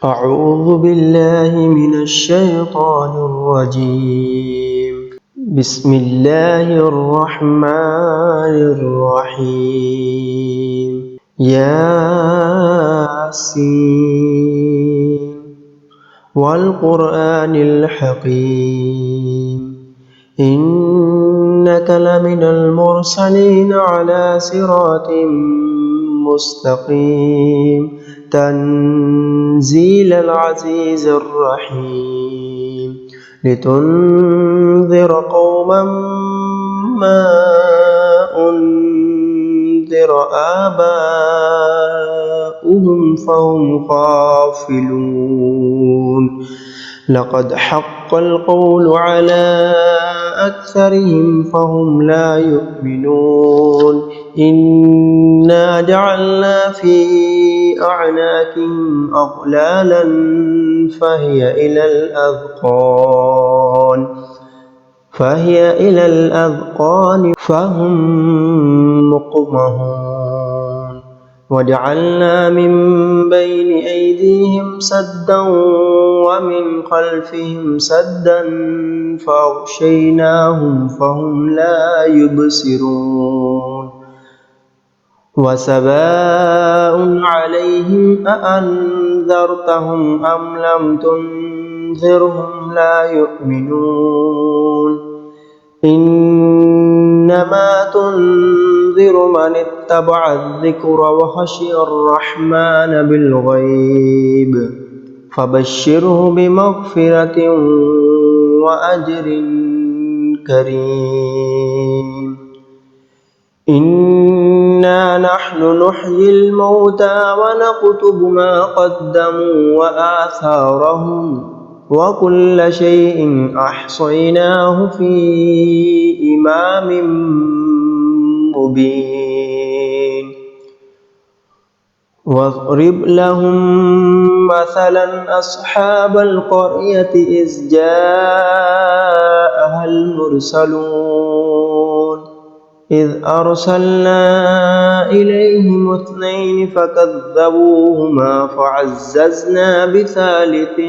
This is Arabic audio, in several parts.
أعوذ بالله من الشيطان الرجيم. بسم الله الرحمن الرحيم. ياسين والقرآن الحكيم إنك لمن المرسلين على صراط مستقيم تنزيل العزيز الرحيم لتنذر قوما ما أنذر آباؤهم فهم غافلون لقد حق القول على أكثرهم فهم لا يؤمنون إنا جعلنا في أعناقهم أغلالا فهي إلى الأذقان فهم مقمحون وجعلنا من بين أيديهم سدا ومن خلفهم سدا فأغشيناهم فهم لا يبصرون وسواء عليهم أأنذرتهم أم لم تنذرهم لا يؤمنون إنما تنذر من اتبع الذكر وخشي الرحمن بالغيب فبشره بمغفرة وأجر كريم إنا نحن نحيي الموتى ونكتب ما قدموا وآثارهم وكل شيء أحصيناه في إمام مبين واضرب لهم مثلا أصحاب القرية إذ جاءها المرسلون إذ أرسلنا إليهم 2 فكذبوهما فعززنا بثالث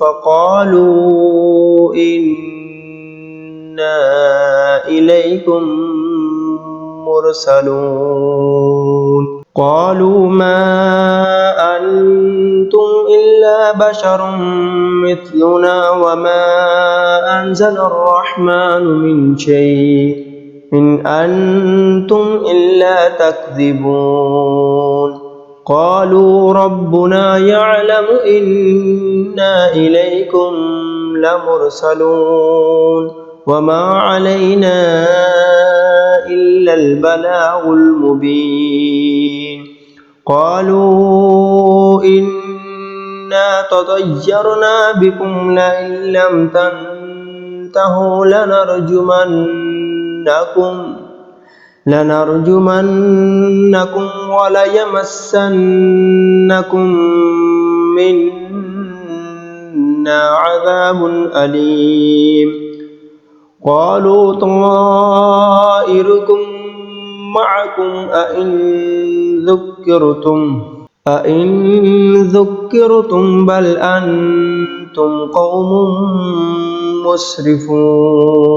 فقالوا إنا إليكم مرسلون قالوا ما أنتم إلا بشر مثلنا وما أنزل الرحمن من شيء إن أنتم إلا تكذبون قالوا ربنا يعلم إنا إليكم لمرسلون وما علينا إلا البلاغ المبين قالوا إنا تطيرنا بكم لئن لم تنتهوا لنرجمنكم وليمسنكم منا عذاب أليم قالوا طائركم معكم أئن ذكرتم بل أنتم قوم مسرفون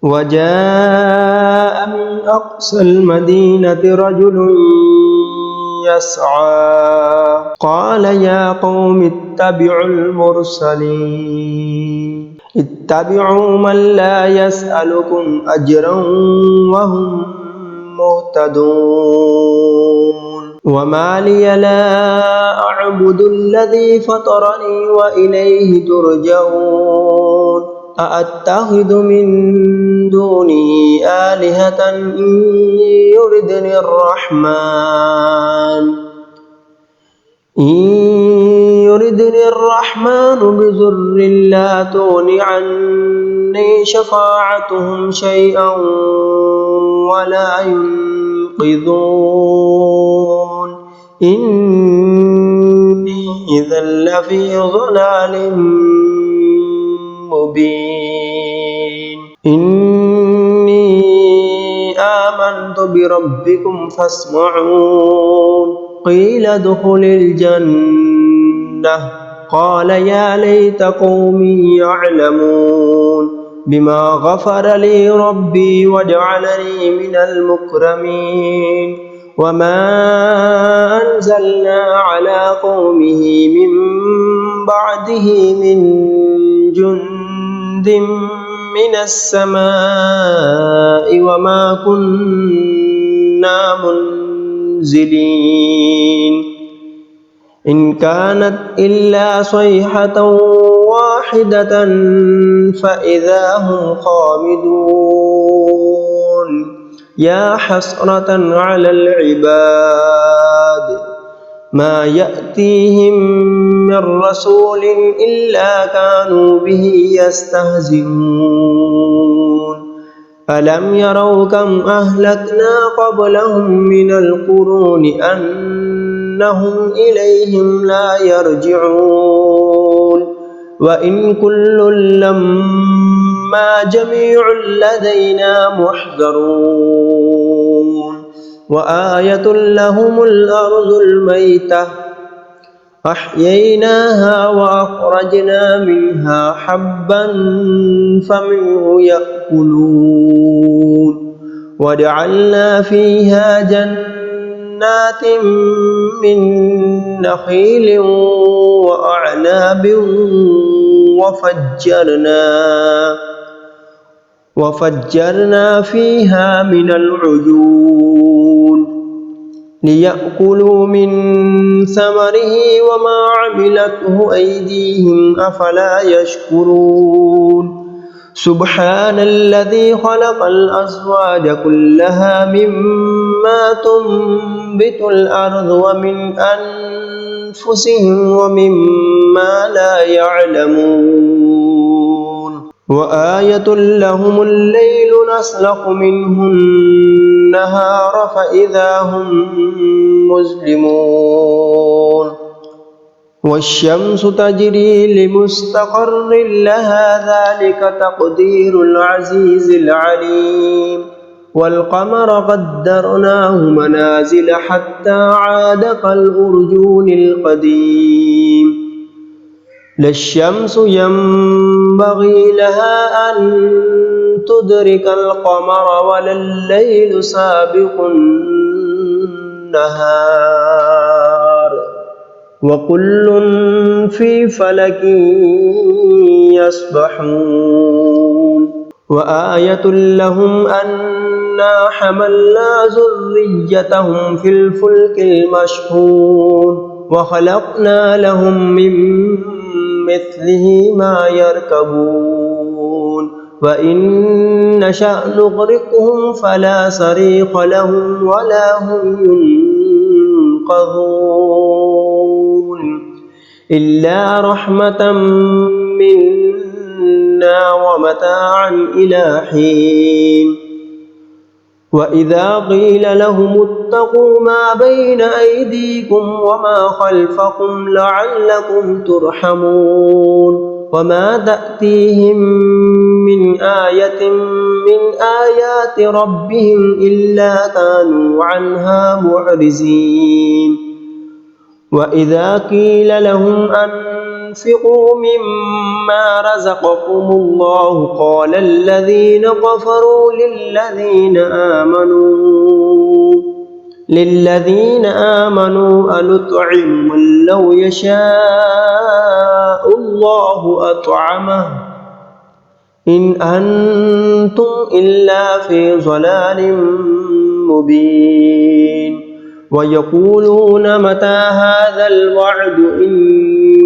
وجاء من أقصى المدينة رجل يسعى قال يا قوم اتبعوا المرسلين اتبعوا من لا يسألكم أجرا وهم مهتدون وما لي لا أعبد الذي فطرني وإليه ترجعون أأتخذ من دونه آلهة إن يردني الرحمن بضر لا تغن عني شفاعتهم شيئا ولا ينقذون إني إذا لفي ضلال مبين إني آمنت بربكم فاسمعون قيل ادخل الجنة قال يا ليت قومي يعلمون بما غفر لي ربي وجعلني من المكرمين وما أنزلنا على قومه من بعده من جند من السماء وما كنا منزلين إن كانت إلا صيحة واحدة فإذا هم خامدون يا حسرة على العباد ما يأتيهم من رسول إلا كانوا به يستهزئون ألم يروا كم أهلكنا قبلهم من القرون أنهم إليهم لا يرجعون وإن كل لما جميع لدينا محضرون وآية لهم الأرض الميتة أحييناها وأخرجنا منها حبا فمنه يأكلون وجعلنا فيها جنات من نخيل وأعناب وفجرنا فيها من العيون ليأكلوا من ثمره وما عملته أيديهم أفلا يشكرون سبحان الذي خلق الأزواج كلها مما تنبت الأرض ومن أنفسهم ومما لا يعلمون وآية لهم الليل نسلخ منه النهار فإذا هم مظلمون والشمس تجري لمستقر لها ذلك تقدير العزيز العليم والقمر قدرناه منازل حتى عاد كالأرجون القديم لا الشمس ينبغي لها أن تدرك القمر ولا الليل سابق النهار وكل في فلك يسبحون وآية لهم أنا حملنا ذريتهم في الفلك المشحون وخلقنا لهم من مثله ما يركبون وإن نشأ نغرقهم فلا صريخ لهم ولا هم ينقذون إلا رحمة منا ومتاعا إلى حين وإذا قيل لهم اتقوا ما بين أيديكم وما خلفكم لعلكم ترحمون وما تأتيهم من آية من آيات ربهم إلا كانوا عنها معرضين وإذا قيل لهم أنفقوا مما رزقكم الله قال الذين كفروا للذين آمنوا أنطعم من لو يشاء الله أطعمه إن أنتم إلا في ضلال مبين ويقولون متى هذا الوعد إن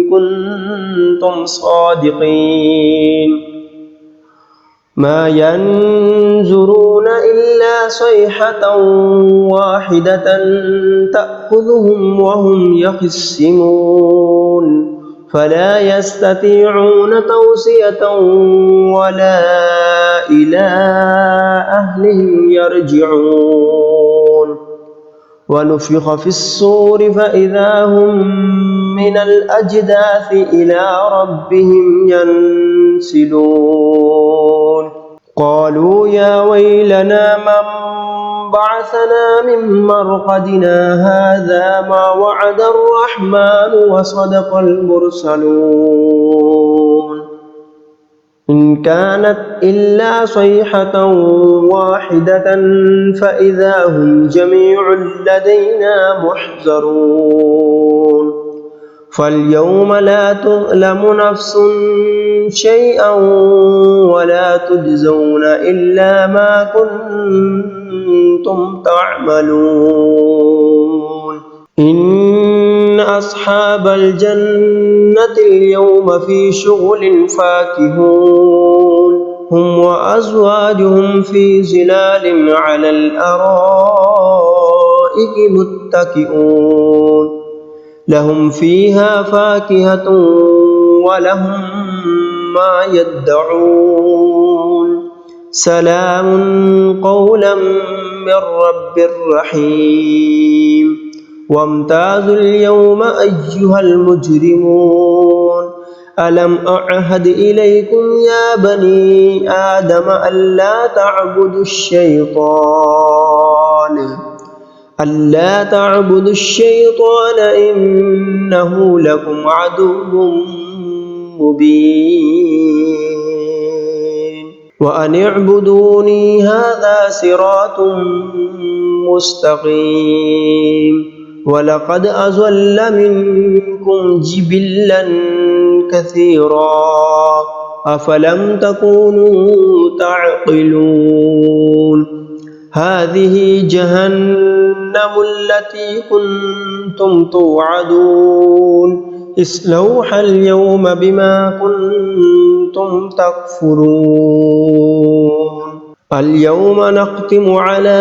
كنتم صادقين ما ينظرون إلا صيحة واحدة تأخذهم وهم يخصمون فلا يستطيعون توصية ولا إلى أهلهم يرجعون ونفخ في الصور فإذا هم من الأجداث إلى ربهم ينسلون قالوا يا ويلنا من بعثنا من مرقدنا هذا ما وعد الرحمن وصدق المرسلون إن كانت إلا صيحة واحدة فإذا هم جميع لدينا محضرون فاليوم لا تظلم نفس شيئا ولا تجزون إلا ما كنتم تعملون إن أصحاب الجنة اليوم في شغل فاكهون هم وأزواجهم في ظلال على الأرائك متكئون لهم فيها فاكهة ولهم ما يدعون سلام قولا من رب رحيم وامتازوا اليوم أيها المجرمون ألم أعهد إليكم يا بني آدم ألا تعبدوا الشيطان إنه لكم عدو مبين وأن اعبدوني هذا صراط مستقيم ولقد أضل منكم جبلا كثيرا أفلم تكونوا تعقلون هذه جهنم التي كنتم توعدون اصلوها اليوم بما كنتم تكفرون اليوم نختم على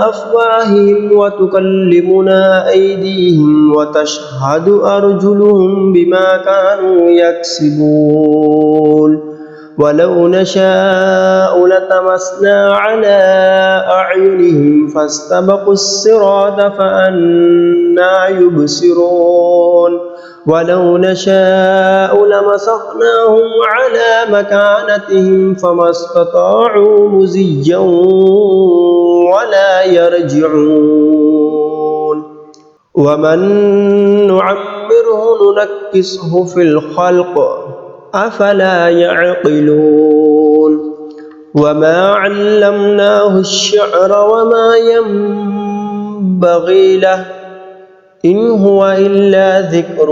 أفواههم وتكلمنا أيديهم وتشهد أرجلهم بما كانوا يكسبون ولو نشاء لطمسنا على أعينهم فاستبقوا الصراط فأنى يبصرون ولو نشاء لمسخناهم على مكانتهم فما استطاعوا مزيا ولا يرجعون ومن نعمره ننكسه في الخلق أفلا يعقلون وما علمناه الشعر وما ينبغي له إن هو إلا ذكر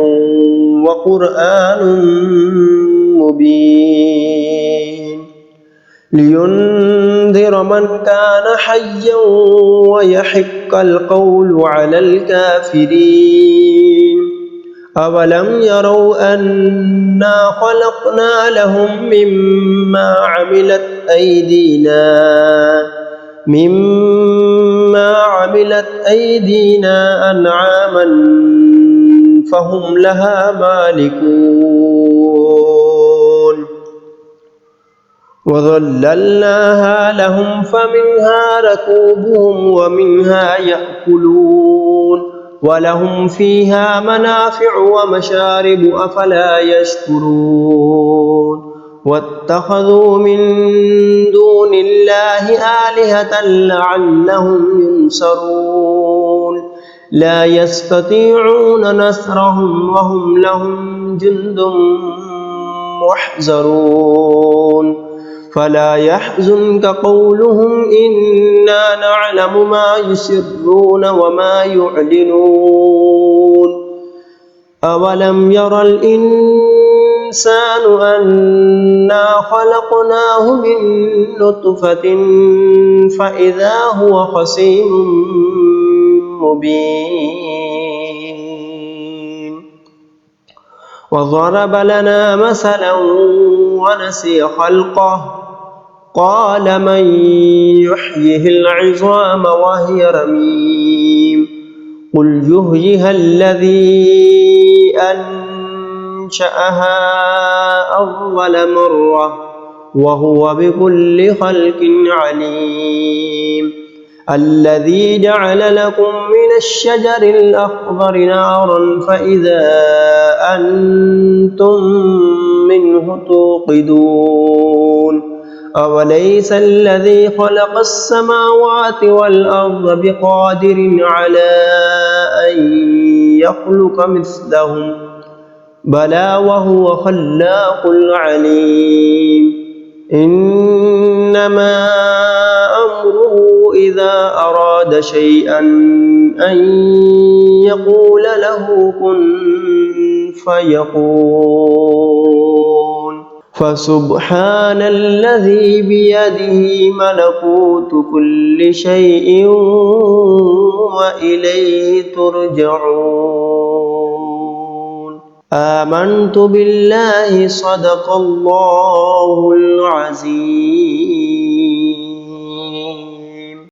وقرآن مبين لينذر من كان حيا ويحق القول على الكافرين أولم يروا أنا خلقنا لهم مما عملت أيدينا أنعاما فهم لها مالكون وظللناها لهم فمنها ركوبهم ومنها يأكلون ولهم فيها منافع ومشارب أفلا يشكرون واتخذوا من دون الله آلهة لعلهم ينصرون لا يستطيعون نصرهم وهم لهم جند محضرون فلا يحزنك قولهم إنا نعلم ما يسرون وما يعلنون أولم ير الإنسان أنا خلقناه من نطفة فإذا هو خصيم مبين وضرب لنا مثلا ونسي خلقه قال من يحييه العظام وهي رميم قل يحييها الذي أنشأها أول مرة وهو بكل خلق عليم الذي جعل لكم من الشجر الأخضر نارا فإذا أنتم منه توقدون أوليس الذي خلق السماوات والأرض بقادر على أن يخلق مثلهم بلى وهو خلاق العليم إنما أمره إذا أراد شيئا أن يقول له كن فيكون فسبحان الذي بيده ملكوت كل شيء وإليه ترجعون آمنت بالله صدق الله العظيم.